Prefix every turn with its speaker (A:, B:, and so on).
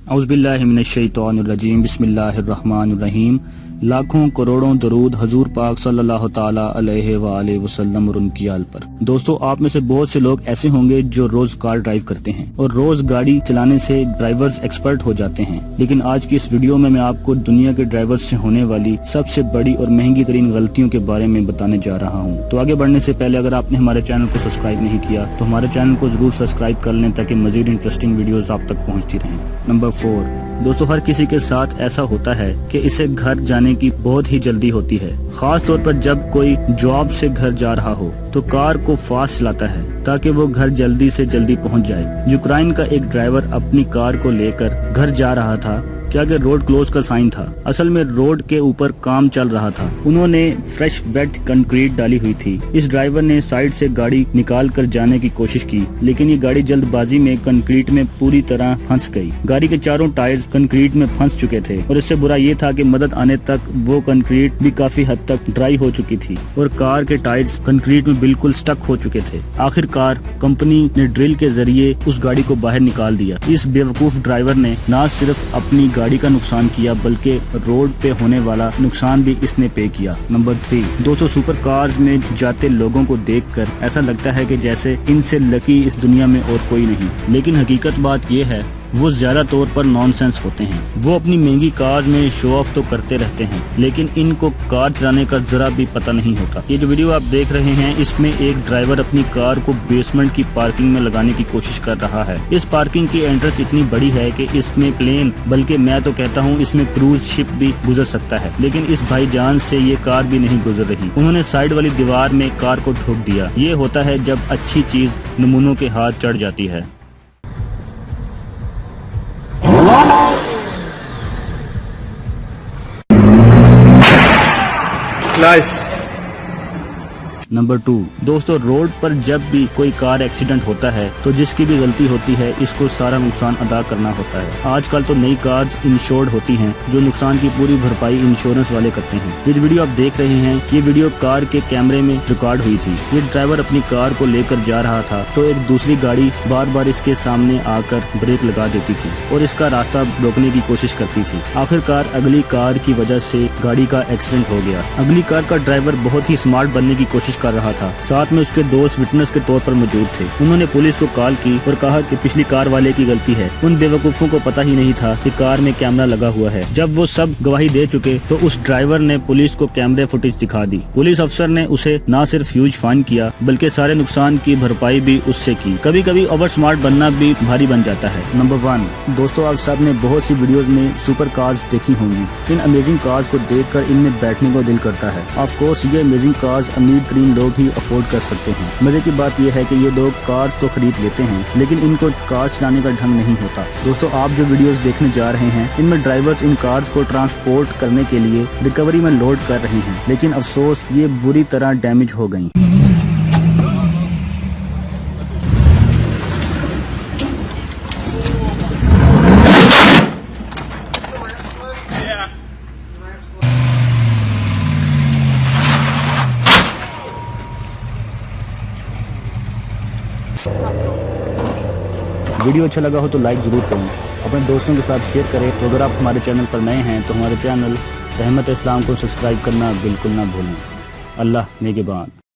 A: औज़ुबिल्लाहिमिनश्शैतानिर्रजीम बिस्मिल्लाहिर्रहमानिर्रहीम। लाखों करोड़ों दरूद हजूर पाक सल्लल्लाहु ताला अलैहि वालैहि वसल्लम और उनकी आल पर। दोस्तों, आप में से बहुत से लोग ऐसे होंगे जो रोज कार ड्राइव करते हैं और रोज गाड़ी चलाने से ड्राइवर्स एक्सपर्ट हो जाते हैं। लेकिन आज की इस वीडियो में मैं आपको दुनिया के ड्राइवर्स से होने वाली सबसे बड़ी और महंगी तरीन गलतियों के बारे में बताने जा रहा हूँ। तो आगे बढ़ने से पहले अगर आपने हमारे चैनल को सब्सक्राइब नहीं किया तो हमारे चैनल को जरूर सब्सक्राइब कर लें ताकि मजीद इंटरेस्टिंग वीडियोस आप तक पहुँचती रहें। नंबर 4, दोस्तों, हर किसी के साथ ऐसा होता है कि इसे घर जाने की बहुत ही जल्दी होती है। खास तौर पर जब कोई जॉब से घर जा रहा हो तो कार को फास्ट चलाता है ताकि वो घर जल्दी से जल्दी पहुंच जाए। यूक्रेन का एक ड्राइवर अपनी कार को लेकर घर जा रहा था क्या कि रोड क्लोज का साइन था। असल में रोड के ऊपर काम चल रहा था। उन्होंने फ्रेश वेट कंक्रीट डाली हुई थी। इस ड्राइवर ने साइड से गाड़ी निकाल कर जाने की कोशिश की, लेकिन ये गाड़ी जल्दबाजी में कंक्रीट में पूरी तरह फंस गई। गाड़ी के चारों टायर्स कंक्रीट में फंस चुके थे और इससे बुरा ये था कि मदद आने तक वो कंक्रीट भी काफी हद तक ड्राई हो चुकी थी और कार के टायर्स कंक्रीट में बिल्कुल स्टक हो चुके थे। आखिरकार कंपनी ने ड्रिल के जरिए उस गाड़ी को बाहर निकाल दिया। इस बेवकूफ ड्राइवर ने न सिर्फ अपनी गाड़ी का नुकसान किया बल्कि रोड पे होने वाला नुकसान भी इसने पे किया। नंबर 3, दोस्तों, सुपर कार्स में जाते लोगों को देखकर ऐसा लगता है कि जैसे इनसे लकी इस दुनिया में और कोई नहीं। लेकिन हकीकत बात ये है वो ज्यादा तौर पर नॉनसेंस होते हैं। वो अपनी महंगी कार में शो ऑफ तो करते रहते हैं लेकिन इनको कार चलाने का जरा भी पता नहीं होता। ये जो वीडियो आप देख रहे हैं इसमें एक ड्राइवर अपनी कार को बेसमेंट की पार्किंग में लगाने की कोशिश कर रहा है। इस पार्किंग की एंट्रेंस इतनी बड़ी है कि इसमें प्लेन, बल्कि मैं तो कहता हूँ इसमें क्रूज शिप भी गुजर सकता है, लेकिन इस भाईजान से ये कार भी नहीं गुजर रही। उन्होंने साइड वाली दीवार में कार को ठोक दिया। ये होता है जब अच्छी चीज नमूनों के हाथ चढ़ जाती है। नंबर 2, दोस्तों, रोड पर जब भी कोई कार एक्सीडेंट होता है तो जिसकी भी गलती होती है इसको सारा नुकसान अदा करना होता है। आजकल तो नई कार्स इंश्योर्ड होती हैं जो नुकसान की पूरी भरपाई इंश्योरेंस वाले करते हैं। ये वीडियो आप देख रहे हैं ये वीडियो कार के कैमरे में रिकॉर्ड हुई थी। ये ड्राइवर अपनी कार को लेकर जा रहा था तो एक दूसरी गाड़ी बार बार इसके सामने आकर ब्रेक लगा देती थी और इसका रास्ता रोकने की कोशिश करती थी। आखिरकार अगली कार की वजह से गाड़ी का एक्सीडेंट हो गया। अगली कार का ड्राइवर बहुत ही स्मार्ट बनने की कोशिश कर रहा था। साथ में उसके दोस्त विटनेस के तौर पर मौजूद थे। उन्होंने पुलिस को कॉल की और कहा कि पिछली कार वाले की गलती है। उन बेवकूफों को पता ही नहीं था कि कार में कैमरा लगा हुआ है। जब वो सब गवाही दे चुके तो उस ड्राइवर ने पुलिस को कैमरे फुटेज दिखा दी। पुलिस अफसर ने उसे न सिर्फ ह्यूज फाइन किया बल्कि सारे नुकसान की भरपाई भी उससे की। कभी कभी ओवर स्मार्ट बनना भी भारी बन जाता है। नंबर 1, दोस्तों, आप सब ने बहुत सी वीडियोस में सुपर कार्स देखी होंगी। इन अमेजिंग कार्स को देखकर इनमें बैठने को दिल करता है। ऑफ कोर्स ये अमेजिंग कार्स अमीर तरीन लोग ही अफोर्ड कर सकते हैं। मजे की बात यह है कि ये लोग कार्स तो खरीद लेते हैं लेकिन इनको कार्स चलाने का ढंग नहीं होता। दोस्तों, आप जो वीडियोस देखने जा रहे हैं इनमें ड्राइवर्स इन कार्स को ट्रांसपोर्ट करने के लिए रिकवरी में लोड कर रहे हैं, लेकिन अफसोस ये बुरी तरह डैमेज हो गयी। वीडियो अच्छा लगा हो तो लाइक जरूर करें, अपने दोस्तों के साथ शेयर करें। तो अगर आप हमारे चैनल पर नए हैं तो हमारे चैनल रहमत इस्लाम को सब्सक्राइब करना बिल्कुल ना भूलें। अल्लाह नेगेबान।